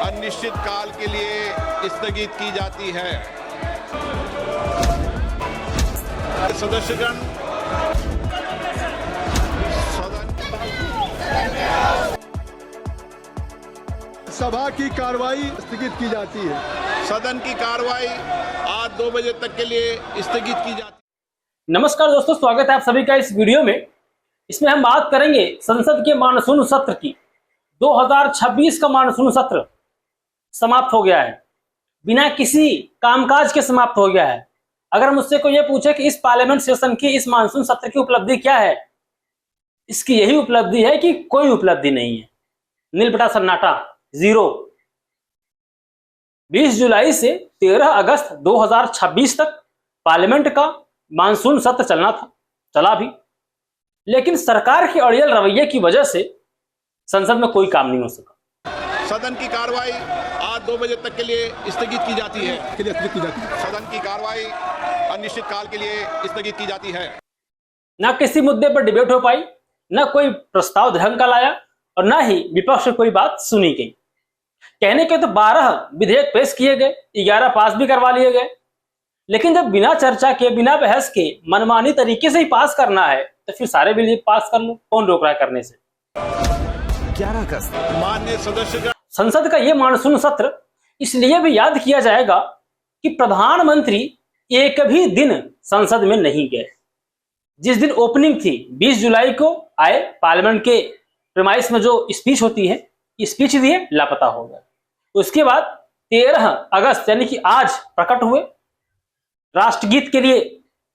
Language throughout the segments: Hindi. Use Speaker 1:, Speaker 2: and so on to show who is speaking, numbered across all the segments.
Speaker 1: अनिश्चित काल के लिए स्थगित की जाती है। सदस्यगण
Speaker 2: सभा की कार्रवाई स्थगित की जाती है।
Speaker 1: सदन की कार्रवाई आज 2 बजे तक के लिए स्थगित की जाती है।
Speaker 3: नमस्कार दोस्तों, स्वागत है आप सभी का इस वीडियो में। इसमें हम बात करेंगे संसद के मानसून सत्र की। 2026 का मानसून सत्र समाप्त हो गया है, बिना किसी कामकाज के समाप्त हो गया है। अगर मुझसे कोई ये पूछे कि इस पार्लियामेंट सेशन की, इस मानसून सत्र की उपलब्धि क्या है, इसकी यही उपलब्धि है कि कोई उपलब्धि नहीं है। नील बटा सन्नाटा, जीरो। 20 जुलाई से 13 अगस्त 2026 तक पार्लियामेंट का मानसून सत्र चलना था, चला भी, लेकिन सरकार के अड़ियल रवैये की वजह से संसद में कोई काम नहीं हो सका।
Speaker 1: सदन की कार्रवाई आज 2 बजे तक के लिए स्थगित की जाती है। सदन की कार्रवाई अनिश्चित काल के लिए स्थगित की जाती है।
Speaker 3: ना किसी मुद्दे पर डिबेट हो पाई, ना कोई प्रस्ताव ढंग का लाया और ना ही विपक्ष से कोई बात सुनी गई। कहने के तो 12 विधेयक पेश किए गए, 11 पास भी करवा लिए गए, लेकिन जब बिना चर्चा के, बिना बहस के मनमानी तरीके से ही पास करना है तो फिर सारे बिल पास कर लो। कौन रोक रहा है करने से?
Speaker 2: 11 अगस्त
Speaker 1: माननीय सदस्यगण,
Speaker 3: संसद का यह मानसून सत्र इसलिए भी याद किया जाएगा कि प्रधानमंत्री एक भी दिन संसद में नहीं गए। जिस दिन ओपनिंग थी 20 जुलाई को आए, पार्लियामेंट के प्रीमाइस में जो स्पीच होती है, स्पीच दिए, लापता हो गए। उसके बाद 13 अगस्त यानी कि आज प्रकट हुए, राष्ट्रगीत के लिए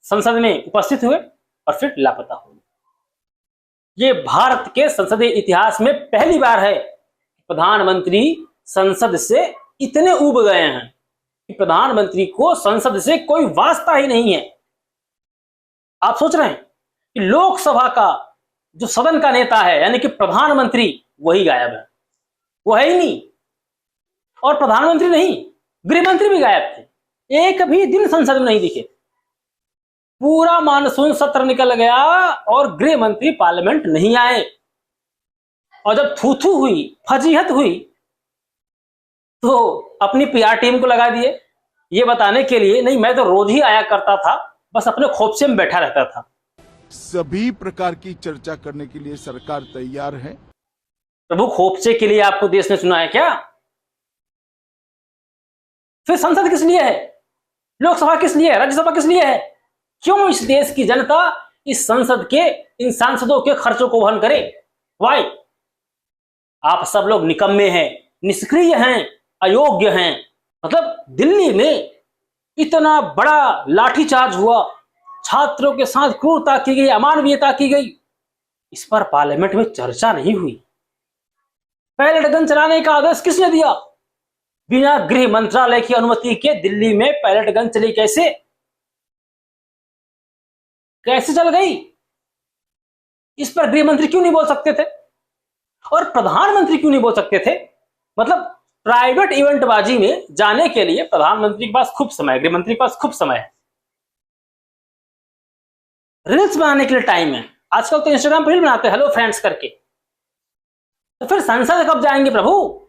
Speaker 3: संसद में उपस्थित हुए और फिर लापता हो गए। ये भारत के संसदीय इतिहास में पहली बार है कि प्रधानमंत्री संसद से इतने ऊब गए हैं कि प्रधानमंत्री को संसद से कोई वास्ता ही नहीं है। आप सोच रहे हैं कि लोकसभा का जो सदन का नेता है यानी कि प्रधानमंत्री, वही गायब है, वो है ही नहीं। और प्रधानमंत्री नहीं, गृहमंत्री भी गायब थे, एक भी दिन संसद में नहीं दिखे। पूरा मानसून सत्र निकल गया और गृह मंत्री पार्लियामेंट नहीं आए। और जब थू-थू हुई, फजीहत हुई, तो अपनी पीआर टीम को लगा दिए ये बताने के लिए, नहीं मैं तो रोज ही आया करता था, बस अपने खोपचे में बैठा रहता था।
Speaker 2: सभी प्रकार की चर्चा करने के लिए सरकार तैयार है।
Speaker 3: प्रभु, खोपचे के लिए आपको देश ने चुना है क्या? फिर संसद किस लिए है? लोकसभा किस लिए है? राज्यसभा किस लिए है? क्यों इस देश की जनता इस संसद के, इन सांसदों के खर्चों को वहन करे? वाई? आप सब लोग निकम्मे हैं, निष्क्रिय हैं, अयोग्य हैं। मतलब दिल्ली में इतना बड़ा लाठीचार्ज हुआ, छात्रों के साथ क्रूरता की गई, अमानवीयता की गई, इस पर पार्लियामेंट में चर्चा नहीं हुई। पैलेट गन चलाने का आदेश किसने दिया? बिना गृह मंत्रालय की अनुमति के दिल्ली में पैलेट गन चली कैसे? कैसे चल गई? इस पर गृह मंत्री क्यों नहीं बोल सकते थे? और प्रधानमंत्री क्यों नहीं बोल सकते थे? मतलब प्राइवेट इवेंटबाजी में जाने के लिए प्रधानमंत्री के पास खूब समय, गृह मंत्री के पास खूब समय है, रील्स बनाने के लिए टाइम है। आजकल तो इंस्टाग्राम पर रील बनाते हैं हेलो फ्रेंड्स करके। तो फिर संसद कब जाएंगे प्रभु?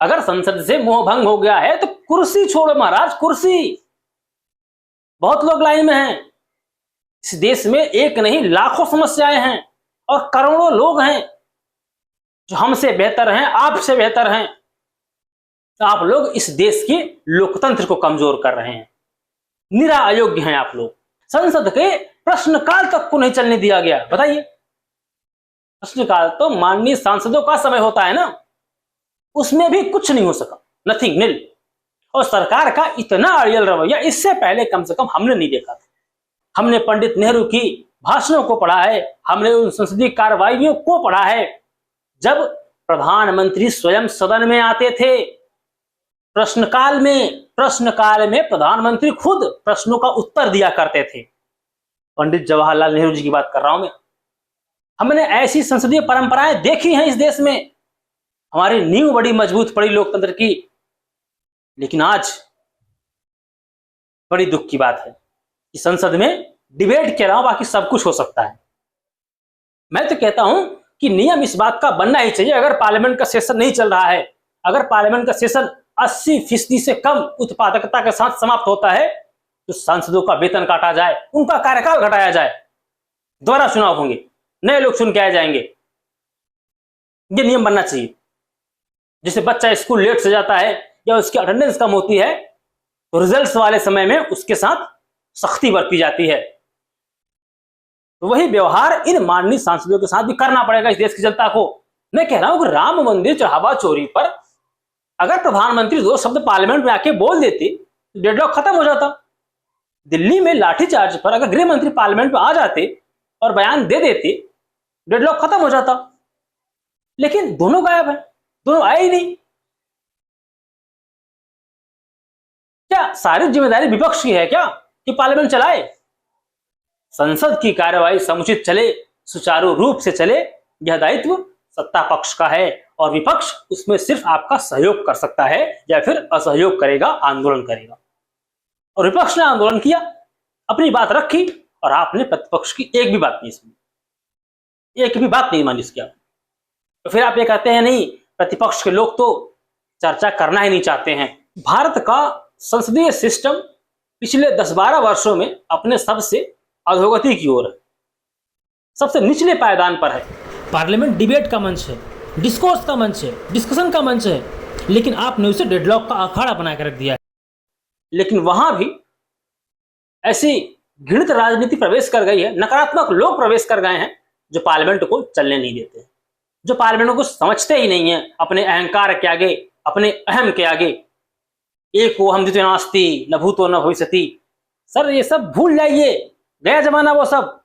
Speaker 3: अगर संसद से मोह भंग हो गया है तो कुर्सी छोड़ो महाराज, कुर्सी। बहुत लोग लाइन में हैं। इस देश में एक नहीं लाखों समस्याएं हैं और करोड़ों लोग हैं जो हमसे बेहतर हैं, आपसे बेहतर हैं। तो आप लोग इस देश के लोकतंत्र को कमजोर कर रहे हैं, निरा अयोग्य हैं आप लोग। संसद के प्रश्नकाल तक को नहीं चलने दिया गया। बताइए, प्रश्नकाल तो माननीय सांसदों का समय होता है ना, उसमें भी कुछ नहीं हो सका, नथिंग, नील। और सरकार का इतना अड़ियल रवैया इससे पहले कम से कम हमने नहीं देखा था। हमने पंडित नेहरू की भाषणों को पढ़ा है, हमने उन संसदीय कार्रवाइयों को पढ़ा है जब प्रधानमंत्री स्वयं सदन में आते थे। प्रश्नकाल में प्रधानमंत्री खुद प्रश्नों का उत्तर दिया करते थे। पंडित जवाहरलाल नेहरू जी की बात कर रहा हूं मैं। हमने ऐसी संसदीय परंपराएं देखी हैं इस देश में, हमारी नींव बड़ी मजबूत पड़ी लोकतंत्र की। लेकिन आज बड़ी दुख की बात है कि संसद में डिबेट के अलावा बाकी सब कुछ हो सकता है। मैं तो कहता हूं कि नियम इस बात का बनना ही चाहिए, अगर पार्लियामेंट का सेशन नहीं चल रहा है, अगर पार्लियामेंट का सेशन 80% से कम उत्पादकता के साथ समाप्त होता है तो सांसदों का वेतन काटा जाए, उनका कार्यकाल घटाया जाए, दोबारा चुनाव होंगे, नए लोग चुन के आए जाएंगे। ये नियम बनना चाहिए। जैसे बच्चा स्कूल लेट से जाता है या उसकी अटेंडेंस कम होती है तो रिजल्ट्स वाले समय में उसके साथ सख्ती बरती जाती है। तो वही व्यवहार इन माननीय सांसदों के साथ भी करना पड़ेगा इस देश की जनता को। मैं कह रहा हूं कि राम मंदिर चढ़ावा चोरी पर अगर प्रधानमंत्री 2 शब्द पार्लियामेंट में आके बोल देते तो डेडलॉक खत्म हो जाता। दिल्ली में लाठीचार्ज पर अगर गृह मंत्री पार्लियामेंट में आ जाते और बयान दे देते, डेडलॉक खत्म हो जाता। लेकिन दोनों गायब है, दोनों आए ही नहीं। क्या सारी जिम्मेदारी विपक्ष की है क्या कि पार्लियामेंट चलाए? संसद की कार्यवाही समुचित चले, सुचारू रूप से चले, यह दायित्व सत्ता पक्ष का है और विपक्ष उसमें सिर्फ आपका सहयोग कर सकता है या फिर असहयोग करेगा, आंदोलन करेगा। और विपक्ष ने आंदोलन किया, अपनी बात रखी और आपने प्रतिपक्ष की एक भी बात नहीं सुनी, एक भी बात नहीं मानी इसकी आप। तो फिर आप ये कहते हैं नहीं, प्रतिपक्ष के लोग तो चर्चा करना ही नहीं चाहते हैं। भारत का संसदीय सिस्टम पिछले 10-12 वर्षों में अपने सबसे अधोगति की ओर है, सबसे निचले पायदान पर है। पार्लियामेंट डिबेट का मंच है, डिस्कोर्स का मंच है, डिस्कशन का मंच है, लेकिन आपने उसे डेडलॉक का अखाड़ा बनाकर रख दिया है। लेकिन वहां भी ऐसी घृणित राजनीति प्रवेश कर गई है, नकारात्मक लोग प्रवेश कर गए हैं जो पार्लियामेंट को चलने नहीं देते, जो पार्लियामेंट को समझते ही नहीं है अपने अहंकार के आगे, अपने अहम के आगे। एको हम द्वितीयो नास्ति न भूतो न भविष्यति। सर ये सब भूल जाइए, गया जमाना वो सब।